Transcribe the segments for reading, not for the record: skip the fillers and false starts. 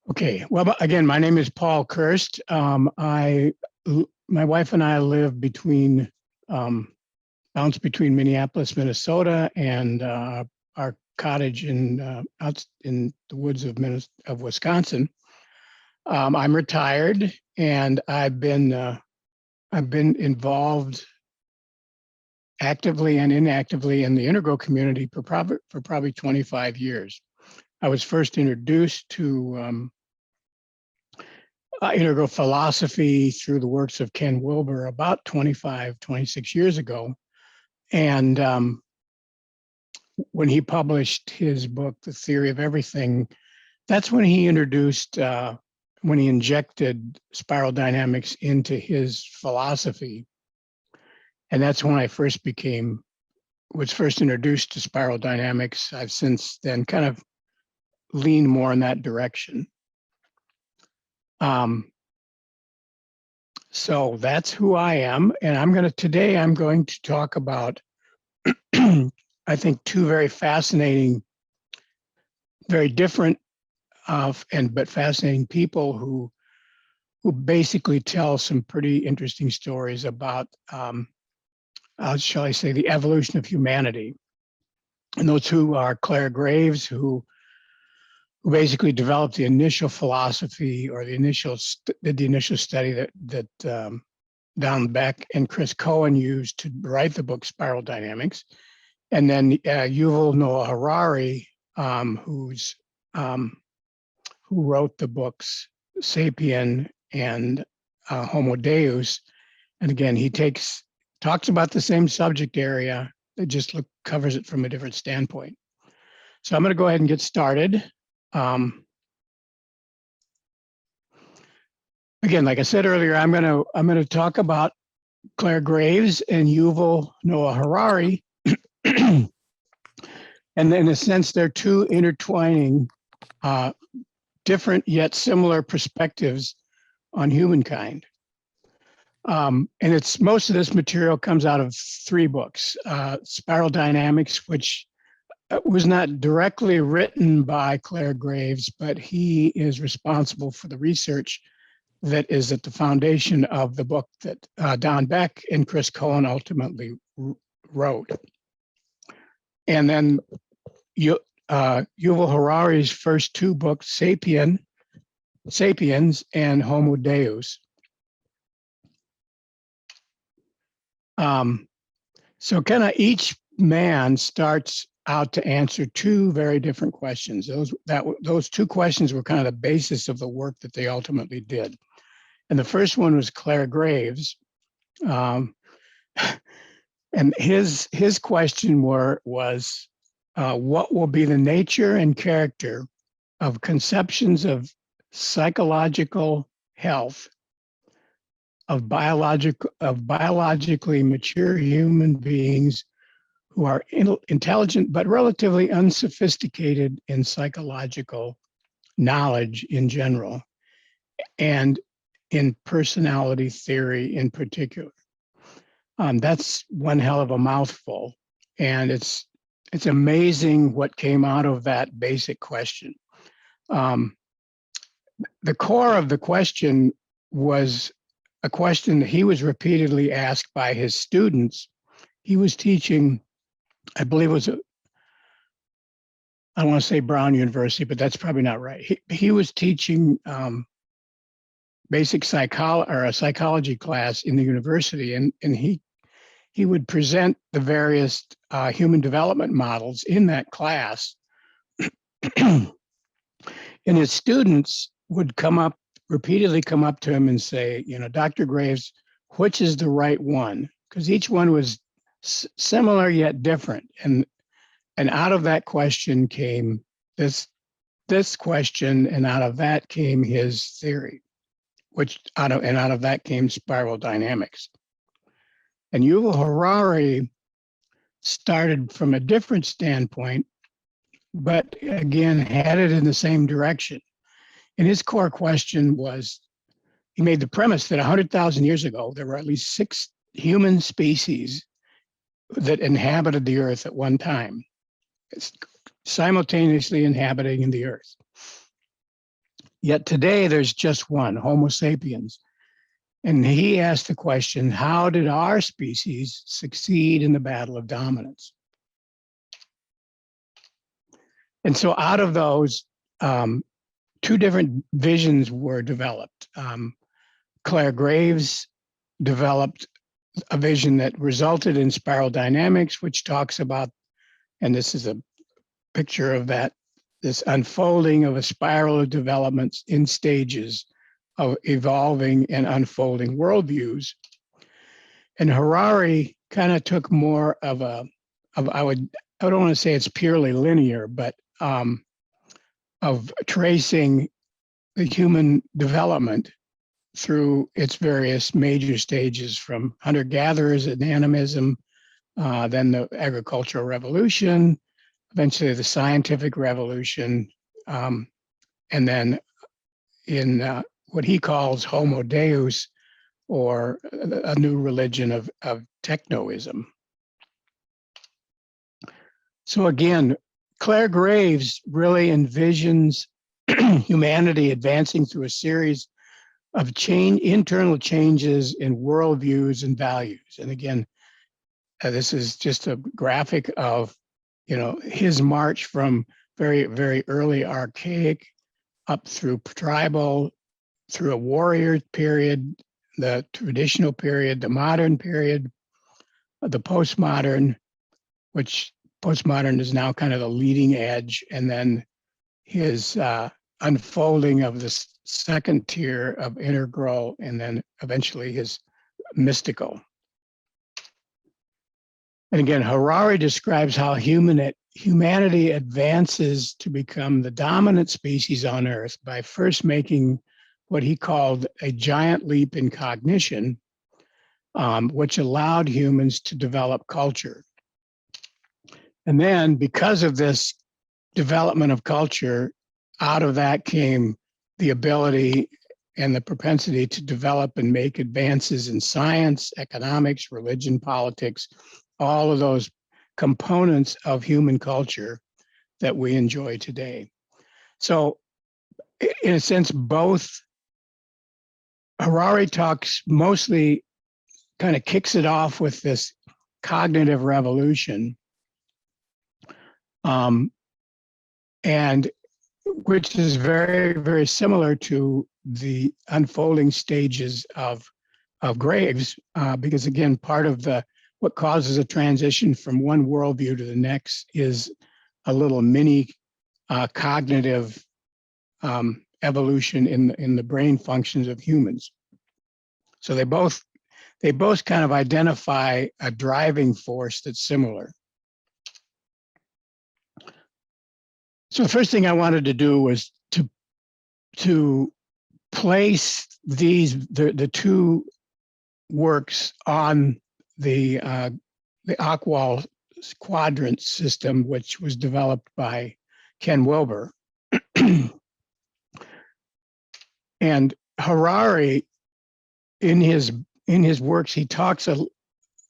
Okay, well, again, my name is Paul Kirst. My wife and I live bounce between Minneapolis, Minnesota, and our cottage out in the woods of Wisconsin. I'm retired, and I've been involved actively and inactively in the integral community for probably 25 years. I was first introduced to integral philosophy through the works of Ken Wilber about 26 years ago. And when he published his book, The Theory of Everything, that's when he injected spiral dynamics into his philosophy. And that's when I was first introduced to spiral dynamics. I've since then kind of leaned more in that direction. So that's who I am. And today I'm going to talk about, I think, two very fascinating, very different, but fascinating people who basically tell some pretty interesting stories about, shall I say, the evolution of humanity. And those two are Clare Graves, who basically developed the initial philosophy or the initial study that Don Beck and Chris Cohen used to write the book Spiral Dynamics, and then Yuval Noah Harari, who wrote the books Sapien and Homo Deus, and again he talks about the same subject area, it just covers it from a different standpoint. So I'm going to go ahead and get started. Again, like I said earlier, I'm going to talk about Clare Graves and Yuval Noah Harari, and in a sense, they're two intertwining, different yet similar perspectives on humankind. And most of this material comes out of three books: Spiral Dynamics, which was not directly written by Clare Graves, but he is responsible for the research that is at the foundation of the book that Don Beck and Chris Cohen ultimately wrote. And then Yuval Harari's first two books, Sapiens and Homo Deus. So kind of each man starts out to answer two very different questions. Those two questions were kind of the basis of the work that they ultimately did. And the first one was Clare Graves, and his question was what will be the nature and character of conceptions of psychological health of biologically mature human beings who are intelligent but relatively unsophisticated in psychological knowledge in general, and in personality theory in particular. That's one hell of a mouthful, and it's amazing what came out of that basic question. The core of the question was a question that he was repeatedly asked by his students. He was teaching, I believe it was I don't want to say Brown University, but that's probably not right. He was teaching basic psychology or a psychology class in the university, and he would present the various human development models in that class. And his students would repeatedly come up to him and say, Dr. Graves, which is the right one? Because each one was similar yet different. And out of that question came this question, and out of that came his theory, out of that came spiral dynamics. And Yuval Harari started from a different standpoint, but again, headed in the same direction. And his core question was, he made the premise that 100,000 years ago, there were at least 6 human species that inhabited the earth at one time, simultaneously inhabiting the earth. Yet today there's just one, Homo sapiens. And he asked the question, how did our species succeed in the battle of dominance? And so out of those, two different visions were developed. Clare developed a vision that resulted in spiral dynamics, which talks about, and this is a picture of that, this unfolding of a spiral of developments in stages of evolving and unfolding worldviews. And Harari kind of took more of I don't want to say it's purely linear, but of tracing the human development through its various major stages, from hunter-gatherers and animism, then the agricultural revolution, eventually the scientific revolution, and then in what he calls Homo Deus, or a new religion of technoism. So again, Clare Graves really envisions humanity advancing through a series of internal changes in worldviews and values. And again, this is just a graphic of, his march from very, very early archaic up through tribal, through a warrior period, the traditional period, the modern period, the postmodern, which postmodern is now kind of the leading edge, and then his unfolding of the second tier of integral, and then eventually his mystical. And again, Horari describes how humanity advances to become the dominant species on Earth by first making what he called a giant leap in cognition, which allowed humans to develop culture. And then because of this development of culture, out of that came the ability and the propensity to develop and make advances in science, economics, religion, politics, all of those components of human culture that we enjoy today. So in a sense, both Harari talks mostly kind of kicks it off with this cognitive revolution, and which is very, very similar to the unfolding stages of Graves, because again, part of what causes a transition from one worldview to the next is a little mini cognitive evolution in the brain functions of humans. So they both kind of identify a driving force that's similar. So the first thing I wanted to do was to place the two works on the AQAL quadrant system, which was developed by Ken Wilber. And Harari, in his works, he talks a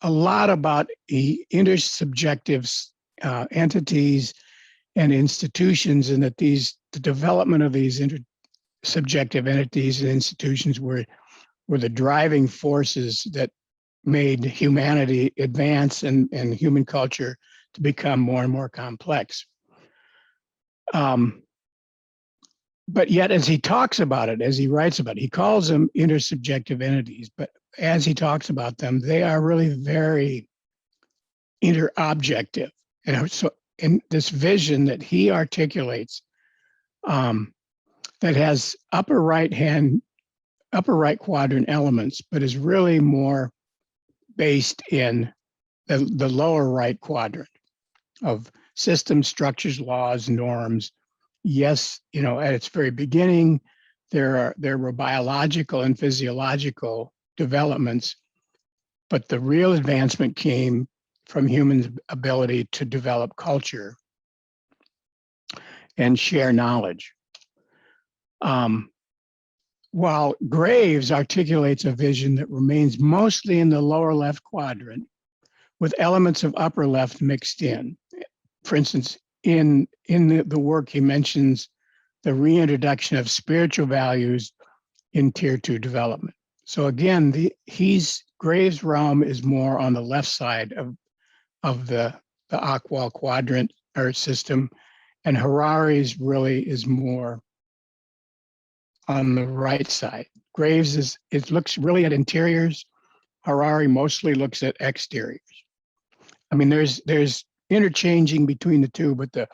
lot about intersubjective entities and institutions, and that the development of these intersubjective entities and institutions were the driving forces that made humanity advance and human culture to become more and more complex. But yet, as he talks about it, as he writes about it, he calls them intersubjective entities. But as he talks about them, they are really very interobjective. And so in this vision that he articulates, that has upper right quadrant elements, but is really more based in the lower right quadrant of systems, structures, laws, norms. Yes, at its very beginning, there were biological and physiological developments, but the real advancement came from humans' ability to develop culture and share knowledge. While Graves articulates a vision that remains mostly in the lower left quadrant, with elements of upper left mixed in. For instance, in the work, he mentions the reintroduction of spiritual values in tier 2 development. So again, Graves' realm is more on the left side of the AQAL quadrant or system, and Harari's really is more on the right side. Graves looks really at interiors. Harari mostly looks at exteriors. I mean, there's interchanging between the two, but the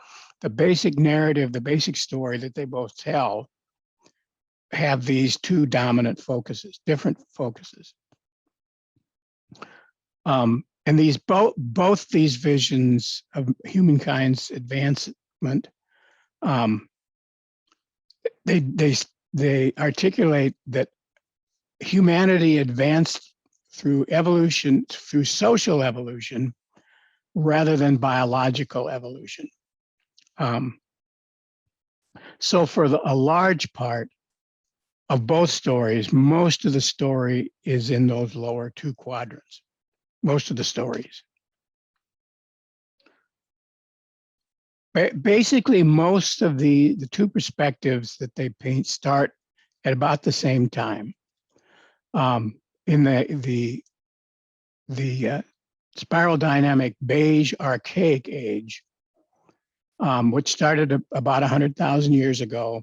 basic narrative, the basic story that they both tell have these two dominant focuses, different focuses. And these both these visions of humankind's advancement, they articulate that humanity advanced through evolution, through social evolution, rather than biological evolution. So for a large part of both stories, most of the story is in those lower two quadrants, most of the stories. Basically, most of the two perspectives that they paint start at about the same time. In the spiral dynamic beige archaic age, which started about 100,000 years ago,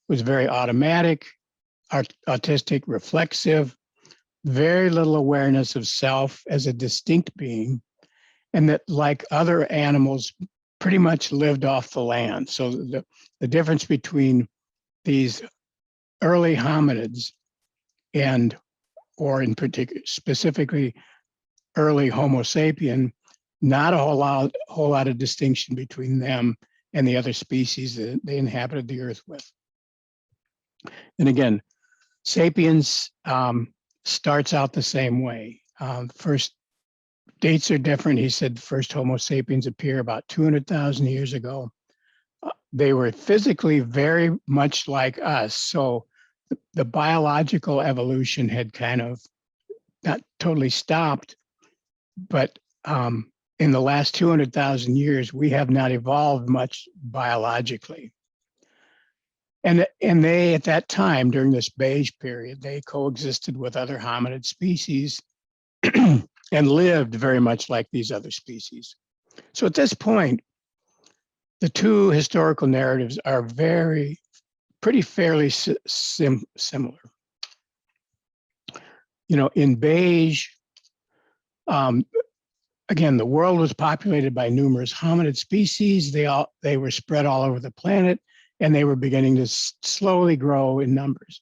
was very automatic, autistic, reflexive, very little awareness of self as a distinct being, and that, like other animals, pretty much lived off the land. So the difference between these early hominids or in particular, specifically early Homo sapien, not a whole lot of distinction between them and the other species that they inhabited the earth with. And again, sapiens starts out the same way. First dates are different. He said first Homo sapiens appear about 200,000 years ago. They were physically very much like us. So the biological evolution had kind of not totally stopped, but in the last 200,000 years, we have not evolved much biologically. And they, at that time, during this beige period, they coexisted with other hominid species and lived very much like these other species. So at this point, the two historical narratives are pretty fairly similar. You know, in beige, again, the world was populated by numerous hominid species. They were spread all over the planet, and they were beginning to slowly grow in numbers.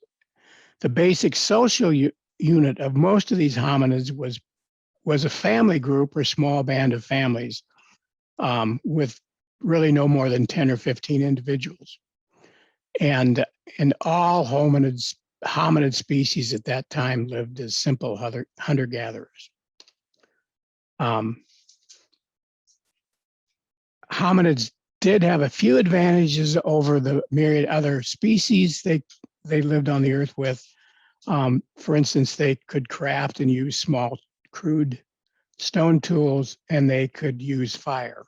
The basic social unit of most of these hominids was a family group or small band of families with really no more than 10 or 15 individuals. And all hominid species at that time lived as simple hunter-gatherers. Hominids did have a few advantages over the myriad other species they lived on the earth with. For instance, they could craft and use small, crude stone tools, and they could use fire.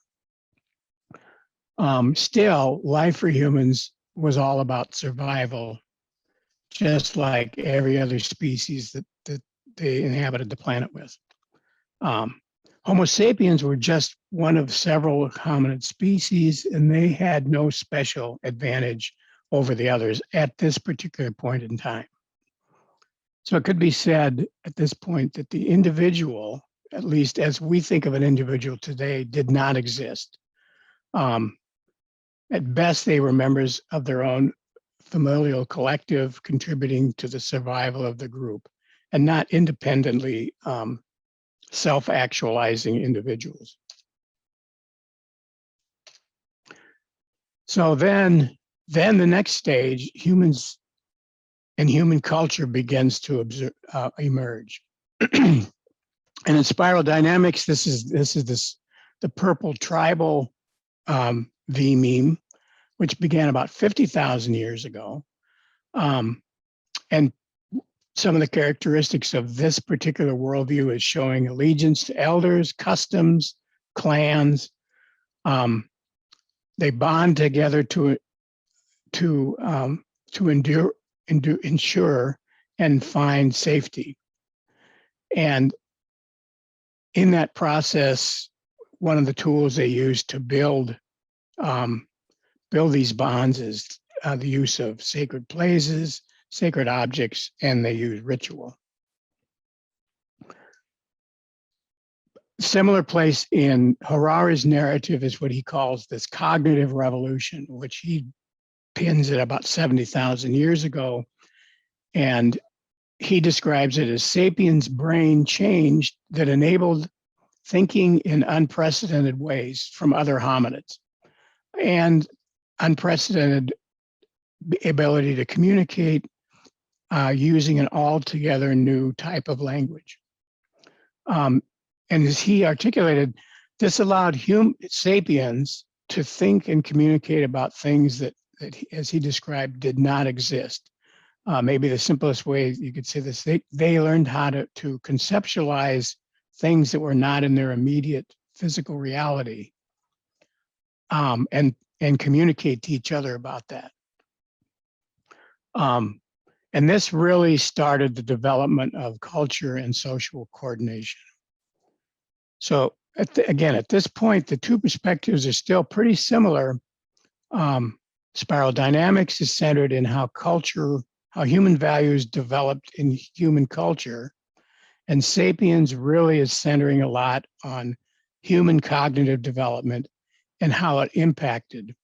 Still, life for humans was all about survival, just like every other species that they inhabited the planet with. Homo sapiens were just one of several hominid species, and they had no special advantage over the others at this particular point in time. So it could be said at this point that the individual, at least as we think of an individual today, did not exist. At best, they were members of their own familial collective, contributing to the survival of the group, and not independently self-actualizing individuals. So then the next stage, humans and human culture begins to emerge. And in spiral dynamics, this is the purple tribal V meme, which began about 50,000 years ago. And some of the characteristics of this particular worldview is showing allegiance to elders, customs, clans. They bond together to to ensure and find safety. And in that process, one of the tools they use to build these bonds is the use of sacred places, sacred objects, and they use ritual. Similar place in Harari's narrative is what he calls this cognitive revolution, which he pins at about 70,000 years ago. And he describes it as sapiens' brain changed that enabled thinking in unprecedented ways from other hominids and unprecedented ability to communicate using an altogether new type of language. And as he articulated, this allowed sapiens to think and communicate about things that as he described, did not exist. Maybe the simplest way you could say this, they learned how to conceptualize things that were not in their immediate physical reality and communicate to each other about that. And this really started the development of culture and social coordination. So again, at this point, the two perspectives are still pretty similar. Spiral dynamics is centered in how human values developed in human culture. And Sapiens really is centering a lot on human cognitive development and how it impacted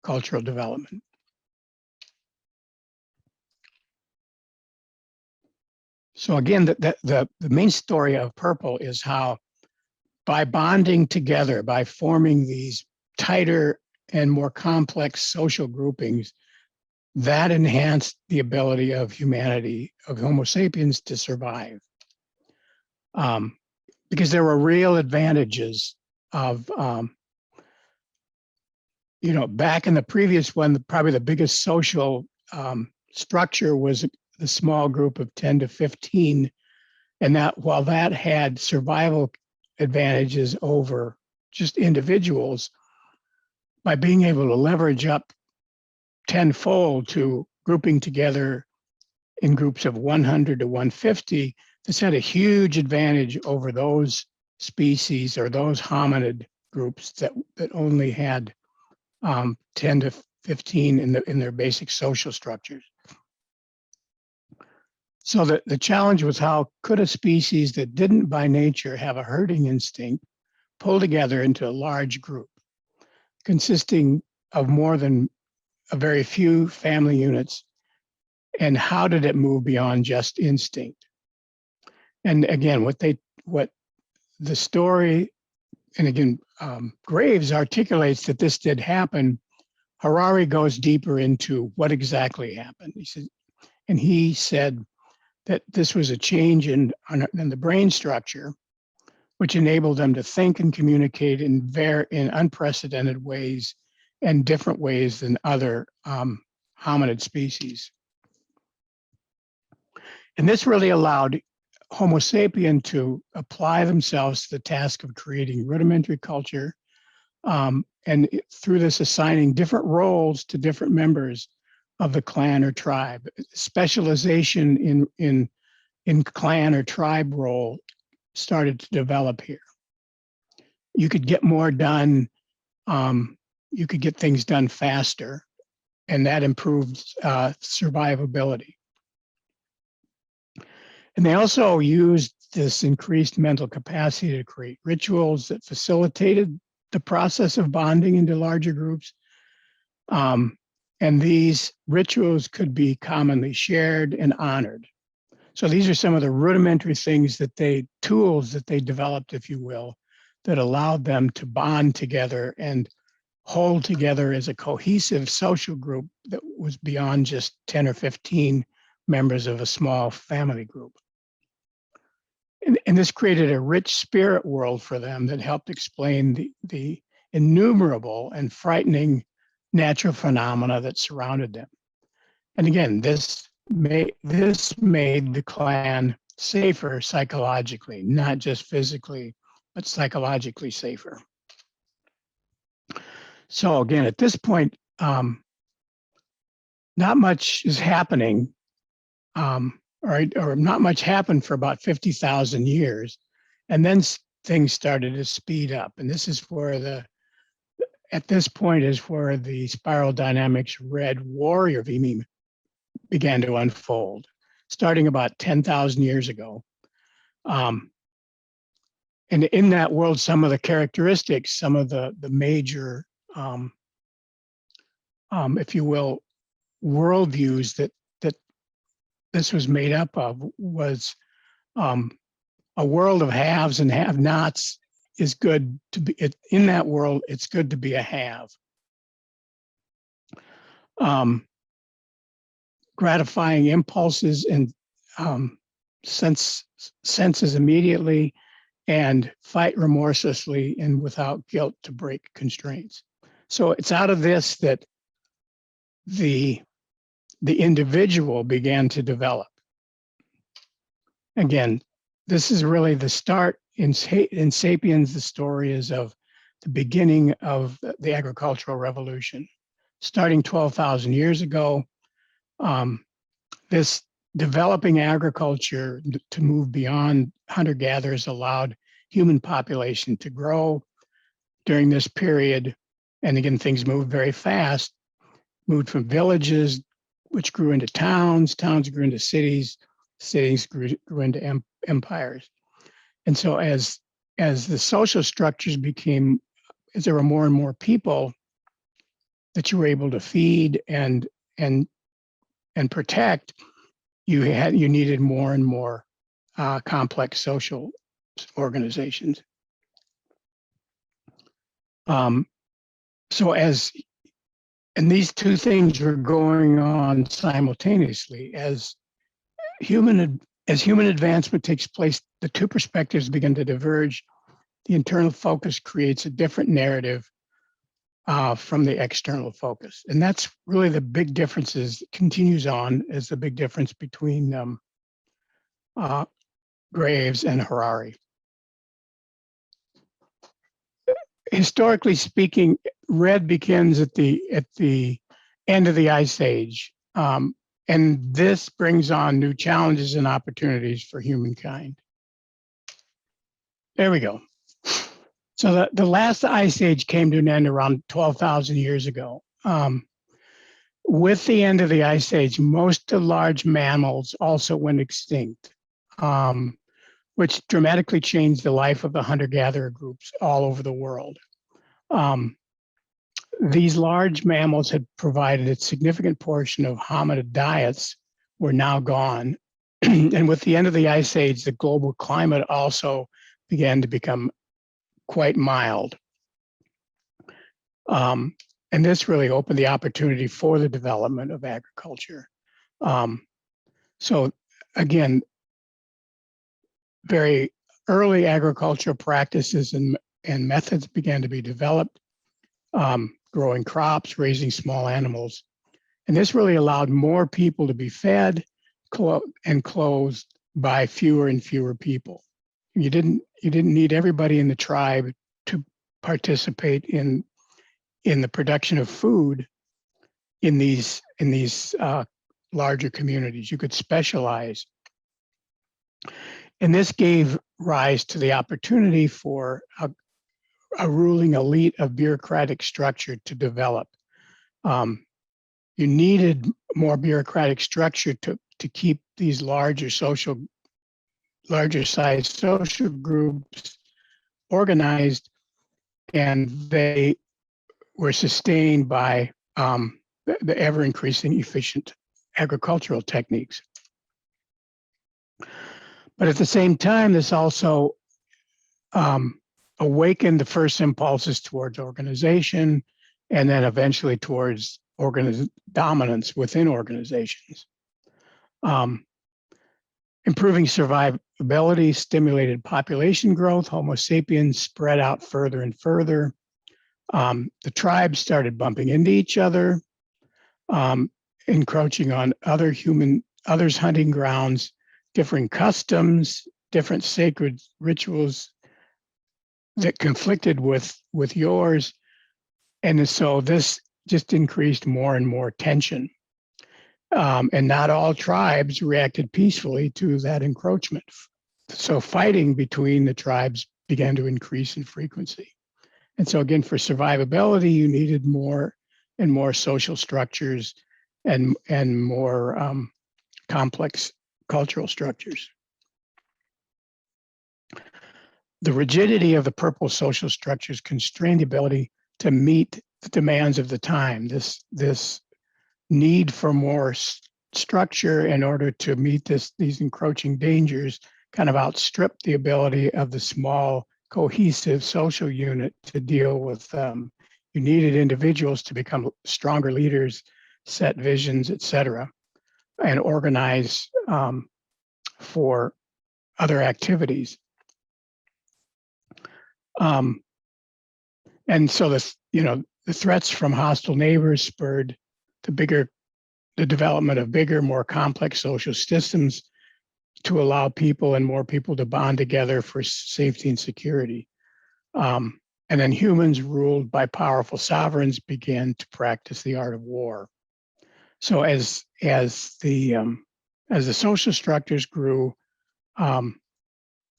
cultural development. So again, the main story of Purple is how by bonding together, by forming these tighter and more complex social groupings, that enhanced the ability of humanity, of Homo sapiens, to survive. Because there were real advantages of, back in the previous one, probably the biggest social structure was the small group of 10 to 15. And that while that had survival advantages over just individuals, by being able to leverage up tenfold to grouping together in groups of 100 to 150, this had a huge advantage over those species or those hominid groups that only had 10 to 15 in their basic social structures. So the challenge was, how could a species that didn't by nature have a herding instinct pull together into a large group consisting of more than a very few family units, and how did it move beyond just instinct? And again, what the story, and again, Graves articulates that this did happen. Harari goes deeper into what exactly happened. He said that this was a change in the brain structure, which enabled them to think and communicate in unprecedented ways and different ways than other hominid species. And this really allowed Homo sapien to apply themselves to the task of creating rudimentary culture, and through this assigning different roles to different members of the clan or tribe. Specialization in clan or tribe role started to develop here. You could get more done, you could get things done faster, and that improved survivability. And they also used this increased mental capacity to create rituals that facilitated the process of bonding into larger groups. And these rituals could be commonly shared and honored. So these are some of the rudimentary tools that they developed, if you will, that allowed them to bond together and hold together as a cohesive social group that was beyond just 10 or 15 members of a small family group. And this created a rich spirit world for them that helped explain the innumerable and frightening natural phenomena that surrounded them. And again, this made the clan safer psychologically, not just physically, but psychologically safer. So again, at this point, not much is happening, or not much happened for about 50,000 years. And then things started to speed up. And this is where at this point is where the spiral dynamics red warrior theme began to unfold, starting about 10,000 years ago. And in that world, some of the characteristics, some of the major, if you will, worldviews that this was made up of was a world of haves and have-nots is good to be. In that world, it's good to be a have. Gratifying impulses and senses immediately, and fight remorselessly and without guilt to break constraints. So it's out of this that the individual began to develop. Again, this is really the start in Sapiens. The story is of the beginning of the agricultural revolution. Starting 12,000 years ago, this developing agriculture to move beyond hunter-gatherers allowed human population to grow during this period. And again, things moved very fast, moved from villages, which grew into towns, towns grew into cities, cities grew into empires. And so as the social structures became, as there were more and more people that you were able to feed and protect, you needed more and more complex social organizations. And these two things were going on simultaneously. As human advancement takes place, the two perspectives begin to diverge. The internal focus creates a different narrative from the external focus. And that's really the big differences, continues on as the big difference between Graves and Harari. Historically speaking, red begins at the end of the Ice Age. And this brings on new challenges and opportunities for humankind. There we go. So the last Ice Age came to an end around 12,000 years ago. With the end of the Ice Age, most of the large mammals also went extinct, which dramatically changed the life of the hunter-gatherer groups all over the world. These large mammals had provided a significant portion of hominid diets were now gone. And with the end of the Ice Age, the global climate also began to become quite mild. And this really opened the opportunity for the development of agriculture. So again, very early agricultural practices and methods began to be developed, growing crops, raising small animals. And this really allowed more people to be fed and clothed by fewer and fewer people. You didn't need everybody in the tribe to participate in the production of food in these larger communities. You could specialize. And this gave rise to the opportunity for a ruling elite of bureaucratic structure to develop. You needed more bureaucratic structure to keep these larger sized social groups organized, and they were sustained by the ever increasing efficient agricultural techniques. But at the same time, this also awakened the first impulses towards organization, and then eventually towards dominance within organizations. Improving survivability stimulated population growth. Homo sapiens spread out further and further. The tribes started bumping into each other, encroaching on others' hunting grounds, different customs, different sacred rituals that conflicted with yours. And so this just increased more and more tension. And not all tribes reacted peacefully to that encroachment. So fighting between the tribes began to increase in frequency. And so again, for survivability, you needed more and more social structures and more complex cultural structures. The rigidity of the purple social structures constrained the ability to meet the demands of the time. This need for more structure in order to meet these encroaching dangers kind of outstripped the ability of the small, cohesive social unit to deal with them. You needed individuals to become stronger leaders, set visions, etc., and organize for other activities. And so the threats from hostile neighbors spurred the development of bigger, more complex social systems to allow people and more people to bond together for safety and security. And then humans ruled by powerful sovereigns began to practice the art of war. So as the social structures grew,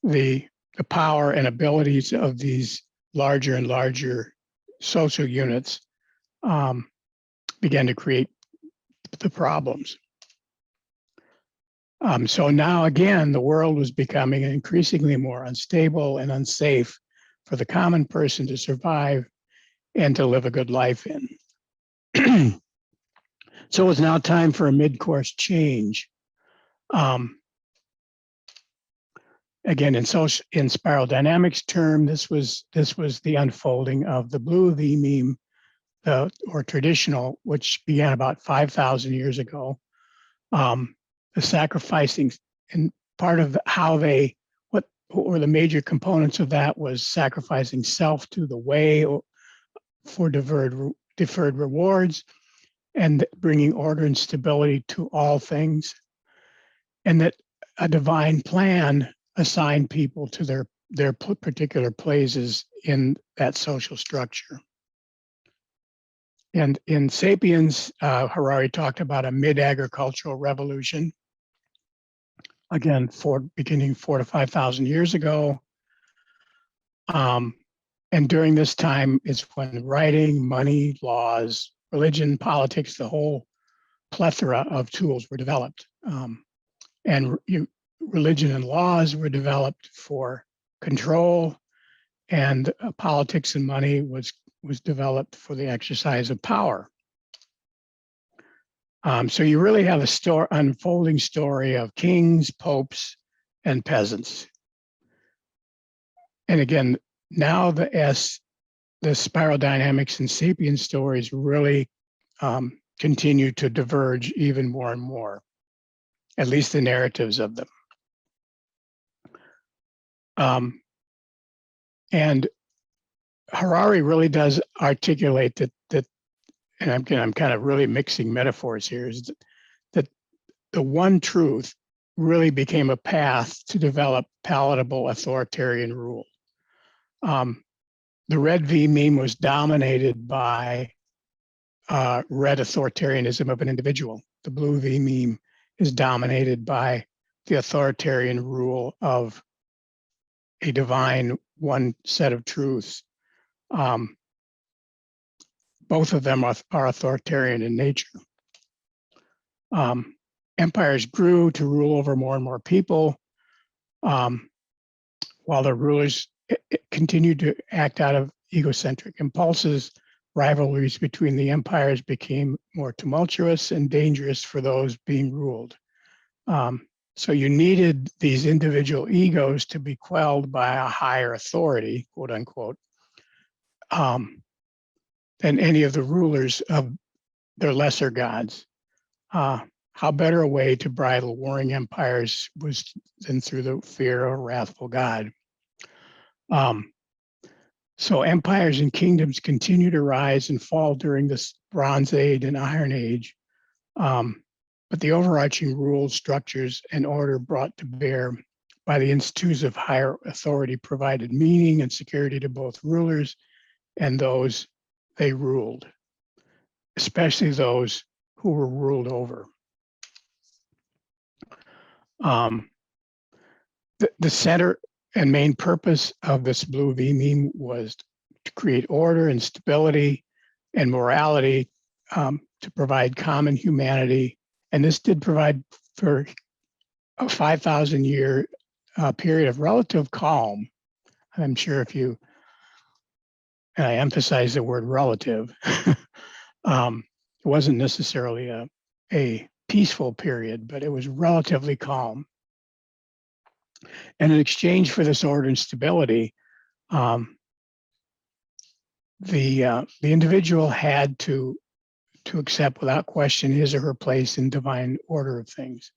the power and abilities of these larger and larger social units began to create the problems. So now again, the world was becoming increasingly more unstable and unsafe for the common person to survive and to live a good life in. So it was now time for a mid-course change. Again, in spiral dynamics term, this was the unfolding of the blue V meme, or traditional, which began about 5,000 years ago. The sacrificing, and part of what were the major components of that was sacrificing self to the way for deferred rewards, and bringing order and stability to all things, and that a divine plan assigned people to their particular places in that social structure. And in Sapiens, Harari talked about a mid-agricultural revolution, again, beginning 4,000 to 5,000 years ago. And during this time is when writing, money, laws, religion, politics, the whole plethora of tools were developed. And religion and laws were developed for control, and politics and money was developed for the exercise of power. So you really have a unfolding story of kings, popes, and peasants. And again, now the spiral dynamics and Sapiens stories really continue to diverge even more and more, at least the narratives of them. And Harari really does articulate that, and I'm kind of really mixing metaphors here, is that the one truth really became a path to develop palatable authoritarian rule. The red V meme was dominated by red authoritarianism of an individual. The blue V meme is dominated by the authoritarian rule of a divine one set of truths. Both of them are authoritarian in nature. Empires grew to rule over more and more people, while the rulers continued to act out of egocentric impulses. Rivalries between the empires became more tumultuous and dangerous for those being ruled. So you needed these individual egos to be quelled by a higher authority, quote unquote, than any of the rulers of their lesser gods. How better a way to bridle warring empires was than through the fear of a wrathful God. So empires and kingdoms continue to rise and fall during this Bronze Age and Iron Age. But the overarching rules, structures, and order brought to bear by the institutes of higher authority provided meaning and security to both rulers and those they ruled, especially those who were ruled over. Um, the center and main purpose of this blue V meme was to create order and stability and morality, to provide common humanity. And this did provide for a 5,000 year period of relative calm. I'm sure if you, and I emphasize the word relative, it wasn't necessarily a peaceful period, but it was relatively calm. And in exchange for this order and stability, the individual had to accept without question his or her place in divine order of things.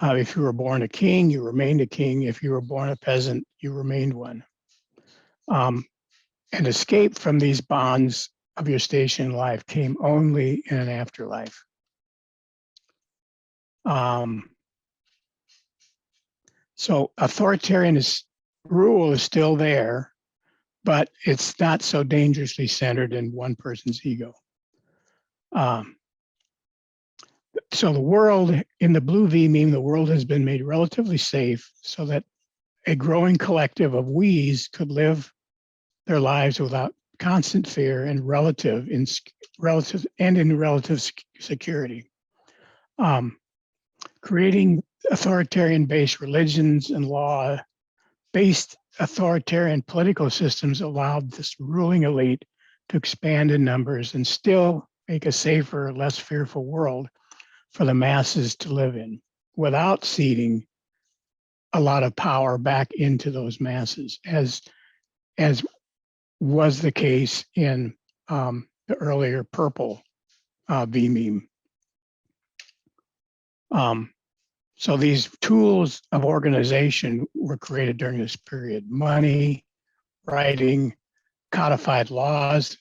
If you were born a king, you remained a king. If you were born a peasant, you remained one. And escape from these bonds of your station in life came only in an afterlife. So authoritarian rule is still there, but it's not so dangerously centered in one person's ego. So the world, in the blue V meme, the world has been made relatively safe so that a growing collective of we's could live their lives without constant fear and in relative security. Creating authoritarian-based religions and law-based authoritarian political systems allowed this ruling elite to expand in numbers and still make a safer, less fearful world for the masses to live in without ceding a lot of power back into those masses, as was the case in the earlier purple V meme. So these tools of organization were created during this period: money, writing, codified laws,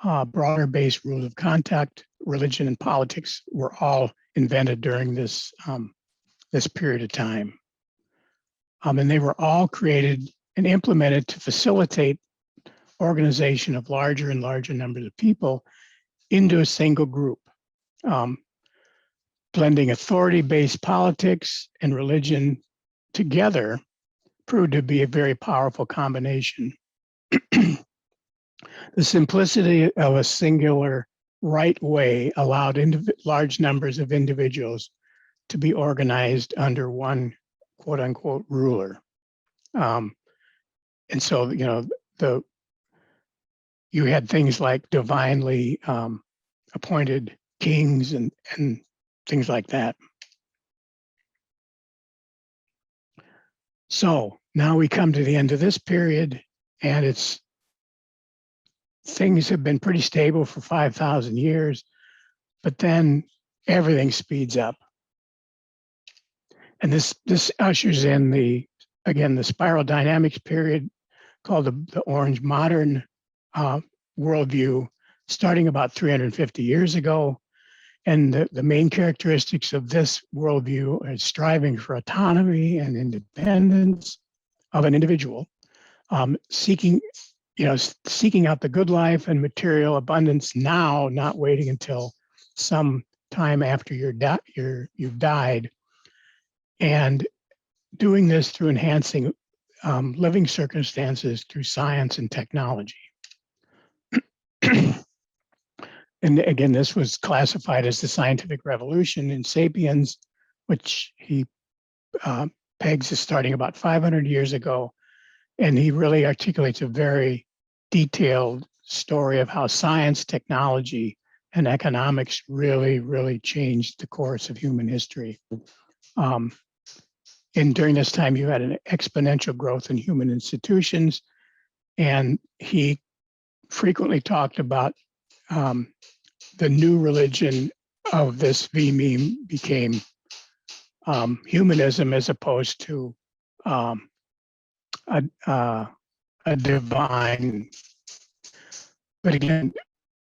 broader-based rules of conduct, religion, and politics were all invented during this period of time. And they were all created and implemented to facilitate organization of larger and larger numbers of people into a single group. Blending authority-based politics and religion together proved to be a very powerful combination. The simplicity of a singular right way allowed large numbers of individuals to be organized under one quote unquote ruler. And so, you had things like divinely appointed kings and things like that. So now we come to the end of this period, and things have been pretty stable for 5,000 years, but then everything speeds up. And this ushers in the spiral dynamics period, called the Orange Modern worldview, starting about 350 years ago. And the main characteristics of this worldview are striving for autonomy and independence of an individual, seeking out the good life and material abundance now, not waiting until some time after you've died, and doing this through enhancing living circumstances through science and technology. And again, this was classified as the scientific revolution in Sapiens, which he pegs as starting about 500 years ago. And he really articulates a very detailed story of how science, technology, and economics really, really changed the course of human history. And during this time, you had an exponential growth in human institutions. And he frequently talked about the new religion of this V meme became humanism, as opposed to a divine. But again,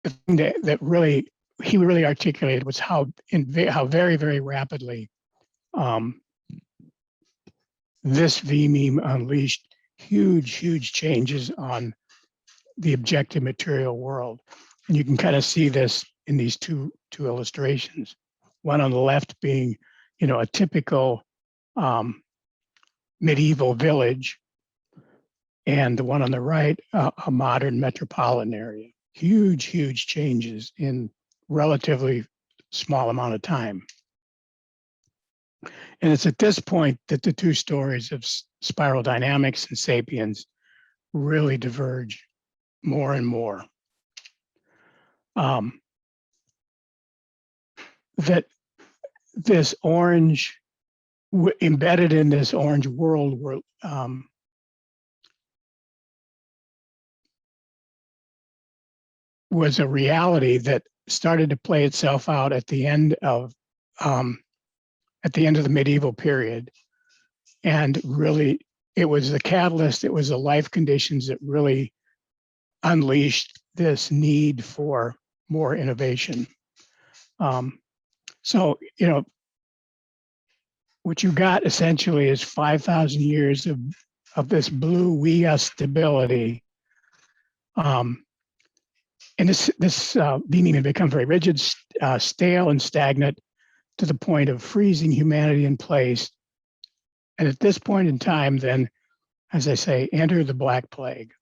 the thing that really he really articulated was how very, very rapidly this V meme unleashed huge changes on the objective material world. And you can kind of see this in these two illustrations. One on the left being, a typical medieval village, and the one on the right, a modern metropolitan area. Huge, huge changes in relatively small amount of time. And it's at this point that the two stories of spiral dynamics and sapiens really diverge more and more. That this orange, embedded in this orange world, was a reality that started to play itself out at the end of the medieval period. And really, it was the catalyst, it was the life conditions that really unleashed this need for more innovation. So, you know, what you got essentially is 5,000 years of this blue we-us stability. And this being had become very rigid, stale, and stagnant to the point of freezing humanity in place. And at this point in time, then, as I say, enter the Black Plague.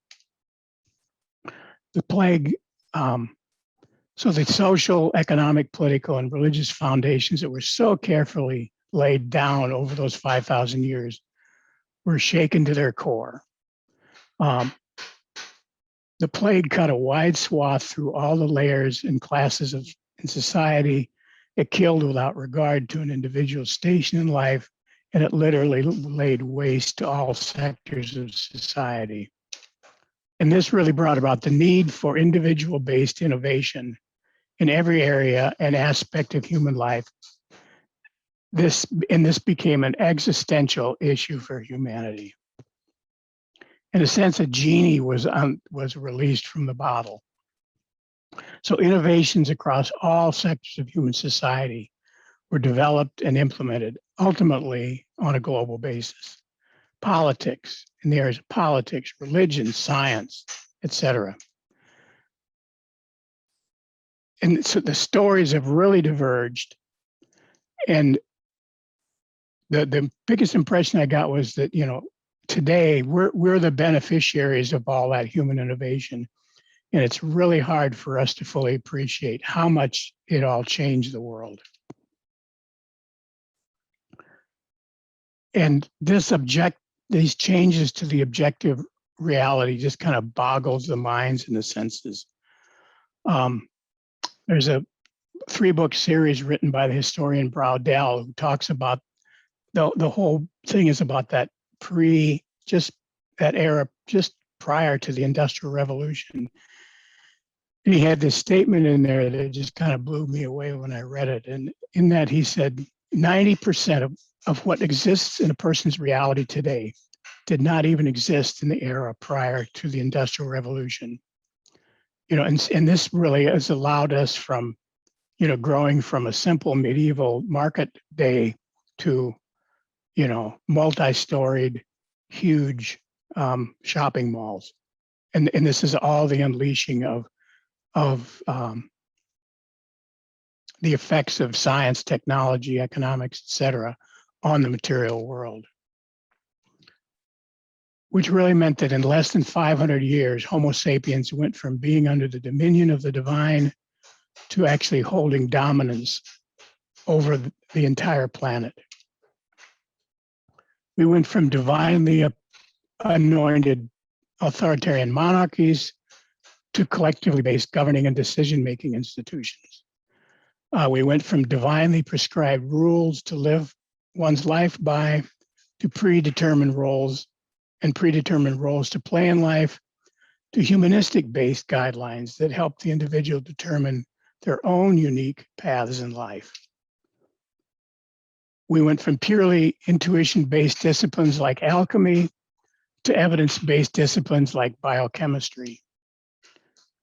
The plague, so the social, economic, political, and religious foundations that were so carefully laid down over those 5,000 years were shaken to their core. The plague cut a wide swath through all the layers and classes in society. It killed without regard to an individual's station in life, and it literally laid waste to all sectors of society. And this really brought about the need for individual-based innovation in every area and aspect of human life. This became an existential issue for humanity. In a sense, a genie was released from the bottle. So innovations across all sectors of human society were developed and implemented, ultimately on a global basis. Politics, in the areas of politics, religion, science, etc. And so the stories have really diverged. And the biggest impression I got was that, you know, today we're the beneficiaries of all that human innovation. And it's really hard for us to fully appreciate how much it all changed the world. And these changes to the objective reality just kind of boggles the minds and the senses. There's a 3-book series written by the historian Browdell who talks about the whole thing is about that era just prior to the Industrial Revolution. And he had this statement in there that just kind of blew me away when I read it. And in that he said 90% of what exists in a person's reality today did not even exist in the era prior to the Industrial Revolution. You know, and this really has allowed us from, you know, growing from a simple medieval market day to, you know, multi-storied, huge shopping malls. And this is all the unleashing of the effects of science, technology, economics, et cetera, on the material world. Which really meant that in less than 500 years, Homo sapiens went from being under the dominion of the divine to actually holding dominance over the entire planet. We went from divinely anointed authoritarian monarchies to collectively based governing and decision-making institutions. We went from divinely prescribed rules to live one's life by to predetermined roles to play in life, to humanistic-based guidelines that help the individual determine their own unique paths in life. We went from purely intuition-based disciplines like alchemy to evidence-based disciplines like biochemistry.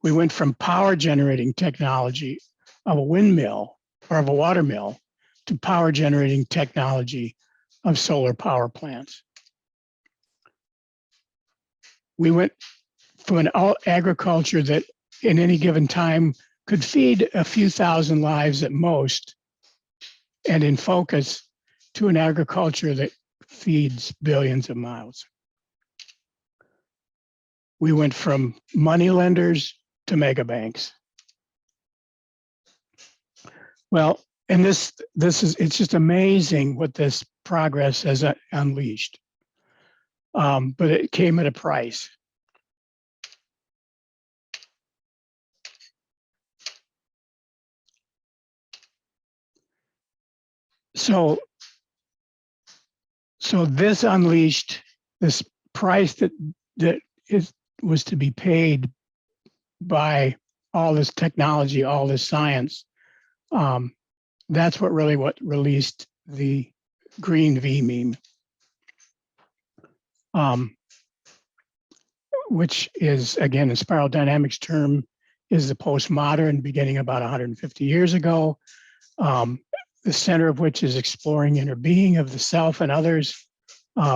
We went from power-generating technology of a windmill or of a water mill to power-generating technology of solar power plants. We went from an agriculture that in any given time could feed a few thousand lives at most, and in focus, to an agriculture that feeds billions of mouths. We went from money lenders to mega banks. Well, and it's just amazing what this progress has unleashed. But it came at a price. So this unleashed this price that was to be paid by all this technology, all this science. That's what released the green V meme, which is, again, in spiral dynamics term, is the postmodern, beginning about 150 years ago. The center of which is exploring inner being of the self and others,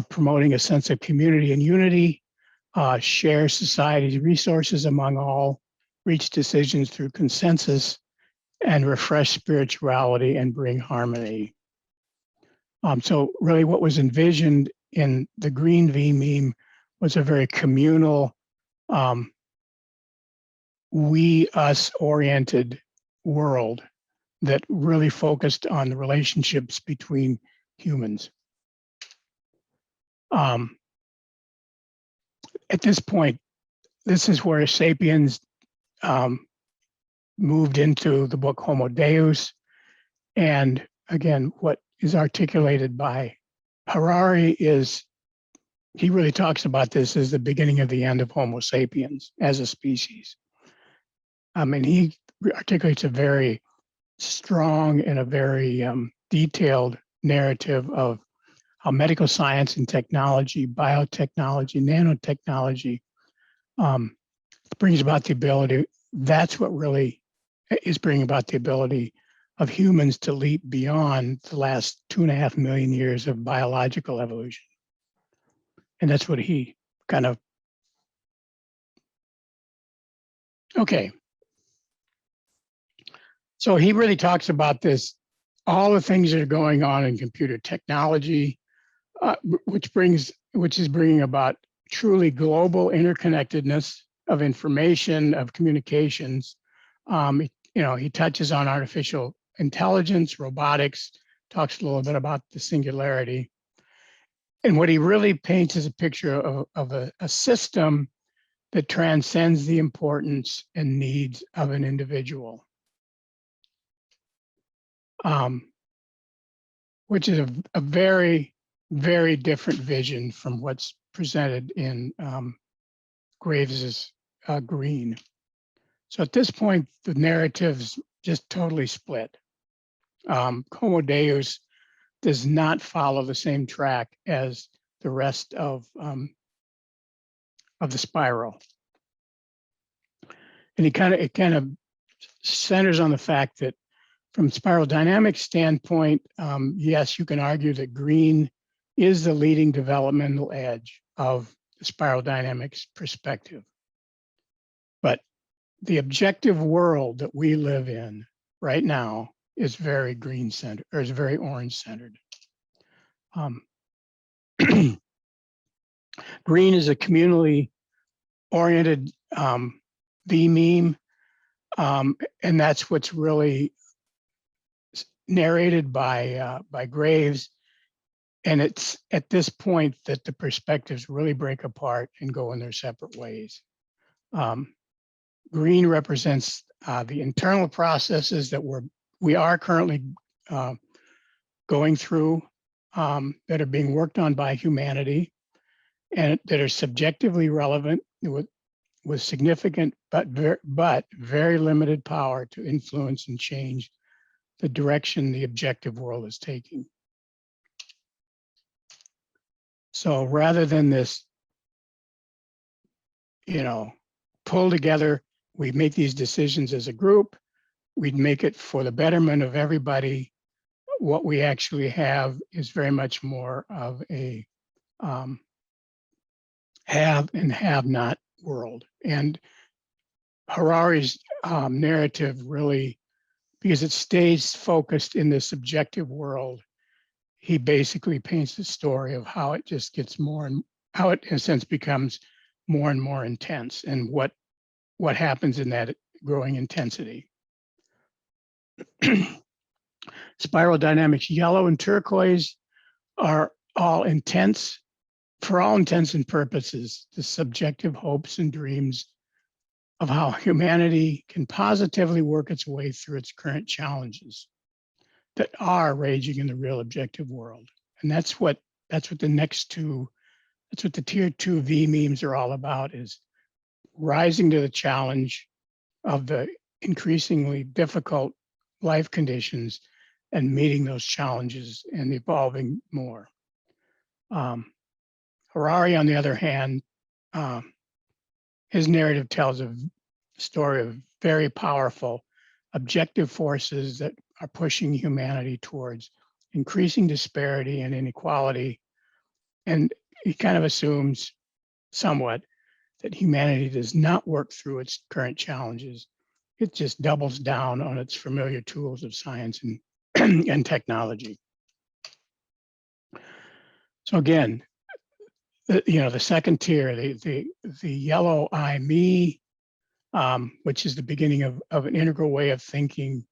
promoting a sense of community and unity, share society's resources among all, reach decisions through consensus, and refresh spirituality and bring harmony. So really what was envisioned in the green V meme was a very communal, we, us oriented world that really focused on the relationships between humans. At this point, this is where Sapiens moved into the book Homo Deus. And again, what is articulated by Harari is, he really talks about this as the beginning of the end of Homo sapiens as a species. And he articulates a very strong and a very detailed narrative of how medical science and technology, biotechnology, nanotechnology brings about the ability, that's what really is bringing about the ability of humans to leap beyond the last 2.5 million years of biological evolution. And that's what he kind of, okay. So he really talks about this, all the things that are going on in computer technology, which is bringing about truly global interconnectedness of information, of communications. He touches on artificial intelligence, robotics, talks a little bit about the singularity. And what he really paints is a picture of a system that transcends the importance and needs of an individual. Which is a very, very different vision from what's presented in Graves's Green. So at this point, the narrative's just totally split. Homo Deus does not follow the same track as the rest of the spiral. And it kind of centers on the fact that from spiral dynamics standpoint, yes, you can argue that green is the leading developmental edge of the spiral dynamics perspective. But the objective world that we live in right now is very green centered, or is very orange centered. Green is a communally oriented V meme, and that's what's really narrated by Graves. And it's at this point that the perspectives really break apart and go in their separate ways. Green represents the internal processes that we are currently going through, that are being worked on by humanity, and that are subjectively relevant with significant but very limited power to influence and change the direction the objective world is taking. So rather than this, pull together, we make these decisions as a group, we'd make it for the betterment of everybody. What we actually have is very much more of a have and have not world. And Harari's narrative really, because it stays focused in this subjective world, he basically paints the story of how it just gets more and how it, in a sense, becomes more and more intense, and what happens in that growing intensity. Spiral dynamics, yellow and turquoise are all intense, for all intents and purposes, the subjective hopes and dreams of how humanity can positively work its way through its current challenges that are raging in the real objective world. And that's what the next two, that's what the tier 2V memes are all about, is rising to the challenge of the increasingly difficult life conditions and meeting those challenges and evolving more. Harari, on the other hand, his narrative tells a story of very powerful objective forces that are pushing humanity towards increasing disparity and inequality. And he kind of assumes somewhat that humanity does not work through its current challenges. It just doubles down on its familiar tools of science and, and technology. So again, the second tier, the yellow I, me, which is the beginning of an integral way of thinking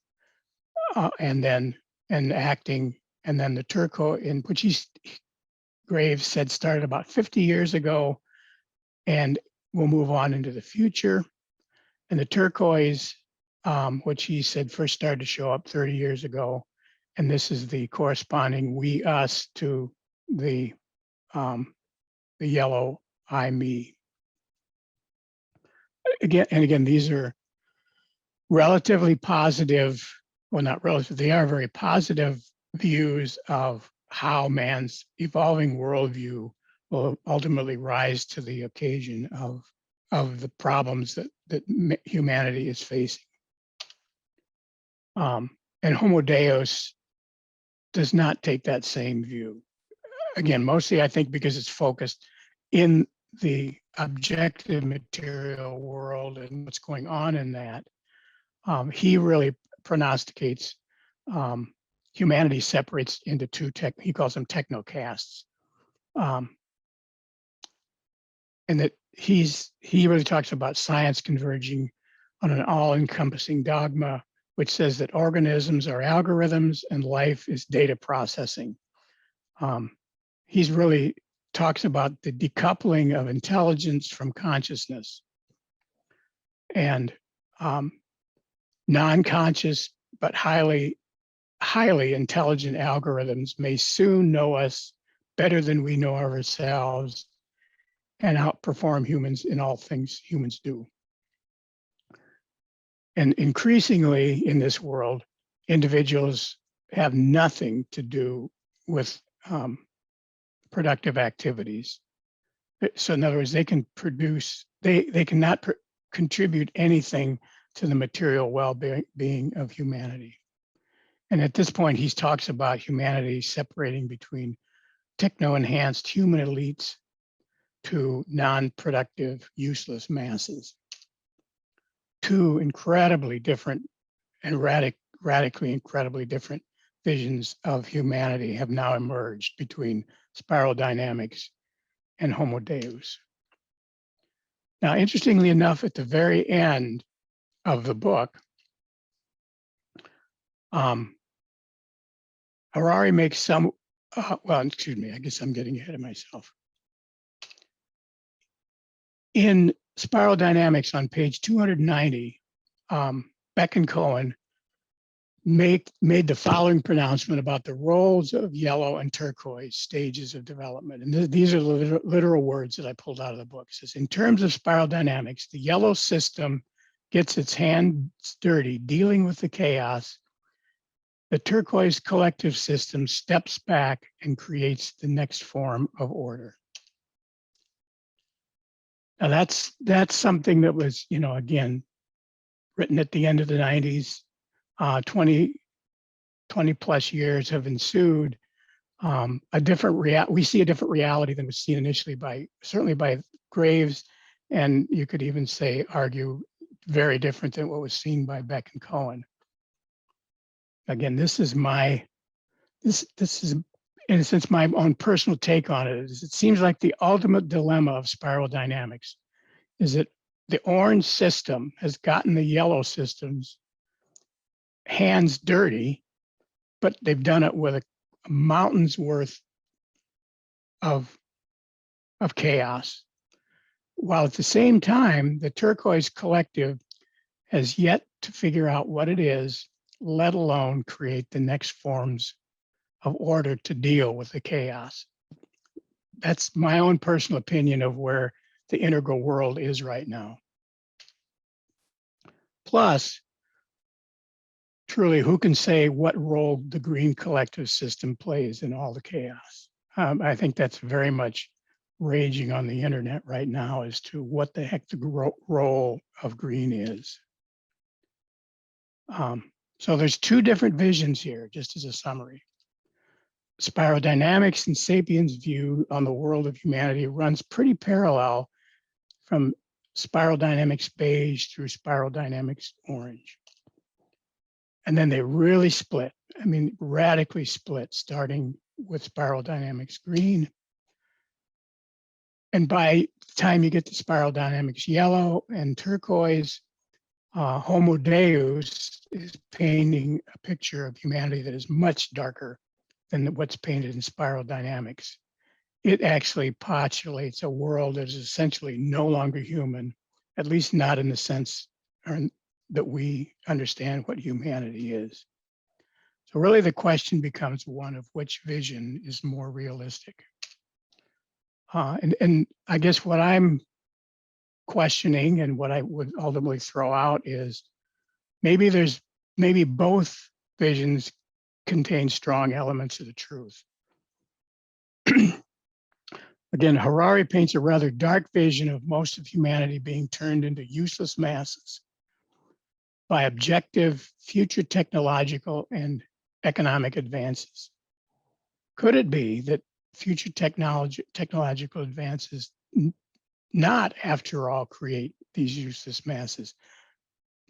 and acting, and then the turquoise, in which Graves said started about 50 years ago and will move on into the future. And the turquoise, which he said first started to show up 30 years ago. And this is the corresponding we, us to the yellow I, me. Again, these are relatively positive, well, not relative, they are very positive views of how man's evolving worldview will ultimately rise to the occasion of the problems that humanity is facing. And Homo Deus does not take that same view. Again, mostly I think because it's focused in the objective material world and what's going on in that. He really prognosticates humanity separates into two he calls them technocastes. And that he really talks about science converging on an all-encompassing dogma, which says that organisms are algorithms and life is data processing. He's really talks about the decoupling of intelligence from consciousness. And non-conscious but highly intelligent algorithms may soon know us better than we know ourselves and outperform humans in all things humans do. And increasingly in this world, individuals have nothing to do with productive activities. So in other words, they can produce, they cannot contribute anything to the material well-being of humanity. And at this point, he talks about humanity separating between techno-enhanced human elites to non-productive, useless masses. Two incredibly different and radically incredibly different visions of humanity have now emerged between spiral dynamics and Homo Deus. Now, interestingly enough, at the very end of the book, Harari makes some, well, excuse me, I guess I'm getting ahead of myself. In Spiral Dynamics on page 290, Beck and Cohen made the following pronouncement about the roles of yellow and turquoise stages of development. And these are literal words that I pulled out of the book. It says, in terms of spiral dynamics, the yellow system gets its hands dirty dealing with the chaos. The turquoise collective system steps back and creates the next form of order. Now that's something that was, again, written at the end of the 90s. 20 plus years have ensued. We see a different reality than was seen initially certainly by Graves, and you could even argue very different than what was seen by Beck and Cohen. Again, this is in a sense, my own personal take on it is it seems like the ultimate dilemma of spiral dynamics is that the orange system has gotten the yellow system's hands dirty, but they've done it with a mountain's worth of chaos. While at the same time, the turquoise collective has yet to figure out what it is, let alone create the next forms of order to deal with the chaos. That's my own personal opinion of where the integral world is right now. Plus, truly, who can say what role the green collective system plays in all the chaos? I think that's very much raging on the internet right now as to what the heck the role of green is. So there's two different visions here, just as a summary. Spiral dynamics and Sapiens' view on the world of humanity runs pretty parallel from spiral dynamics beige through spiral dynamics orange. And then they really split. I mean, radically split, starting with spiral dynamics green. And by the time you get to spiral dynamics yellow and turquoise, Homo Deus is painting a picture of humanity that is much darker than what's painted in spiral dynamics. It actually postulates a world that is essentially no longer human, at least not in the sense that we understand what humanity is. So really the question becomes one of which vision is more realistic. And I guess what I'm questioning and what I would ultimately throw out is maybe both visions contain strong elements of the truth. Again, Harari paints a rather dark vision of most of humanity being turned into useless masses by objective future technological and economic advances. Could it be that future technological advances not, after all, create these useless masses?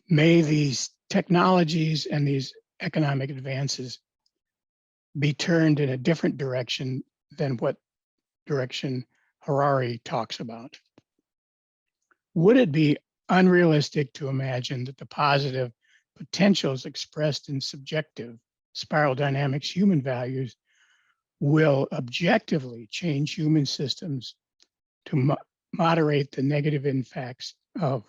May these technologies and these economic advances be turned in a different direction than what direction Harari talks about? Would it be unrealistic to imagine that the positive potentials expressed in subjective spiral dynamics human values will objectively change human systems to moderate the negative impacts of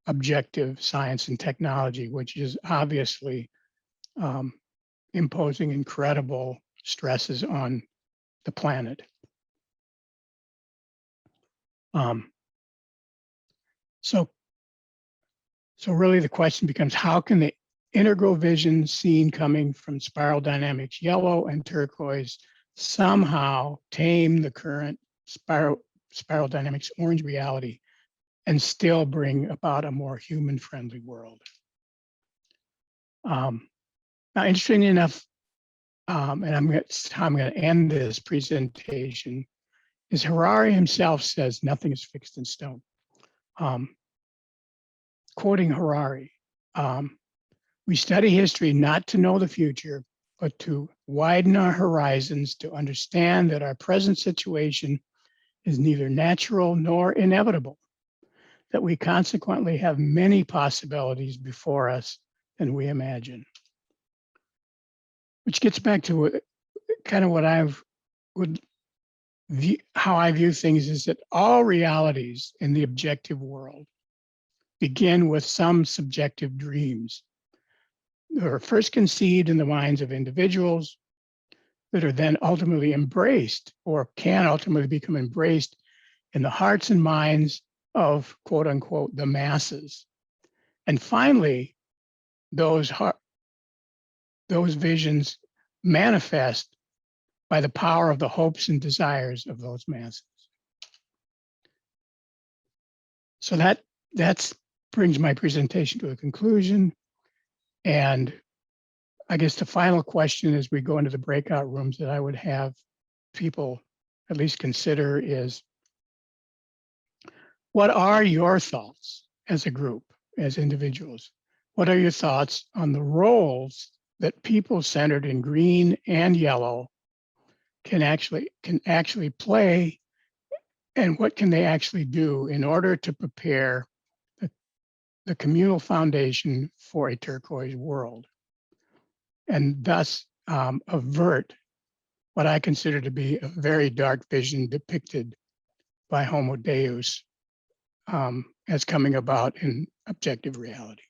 objective science and technology, which is obviously imposing incredible stresses on the planet? So really the question becomes, how can the integral vision seen coming from spiral dynamics yellow and turquoise somehow tame the current spiral dynamics orange reality and still bring about a more human-friendly world? Now, interestingly enough, and I'm going to end this presentation, is Harari himself says nothing is fixed in stone. Quoting Harari, we study history not to know the future, but to widen our horizons to understand that our present situation is neither natural nor inevitable, that we consequently have many possibilities before us than we imagine. Which gets back to kind of what how I view things is that all realities in the objective world begin with some subjective dreams that are first conceived in the minds of individuals that are then ultimately embraced or can ultimately become embraced in the hearts and minds of quote unquote the masses. And finally, those visions manifest by the power of the hopes and desires of those masses. So that brings my presentation to a conclusion. And I guess the final question as we go into the breakout rooms that I would have people at least consider is, what are your thoughts as a group, as individuals? What are your thoughts on the roles that people centered in green and yellow can actually play, and what can they actually do in order to prepare the communal foundation for a turquoise world, and thus avert what I consider to be a very dark vision depicted by Homo Deus as coming about in objective reality.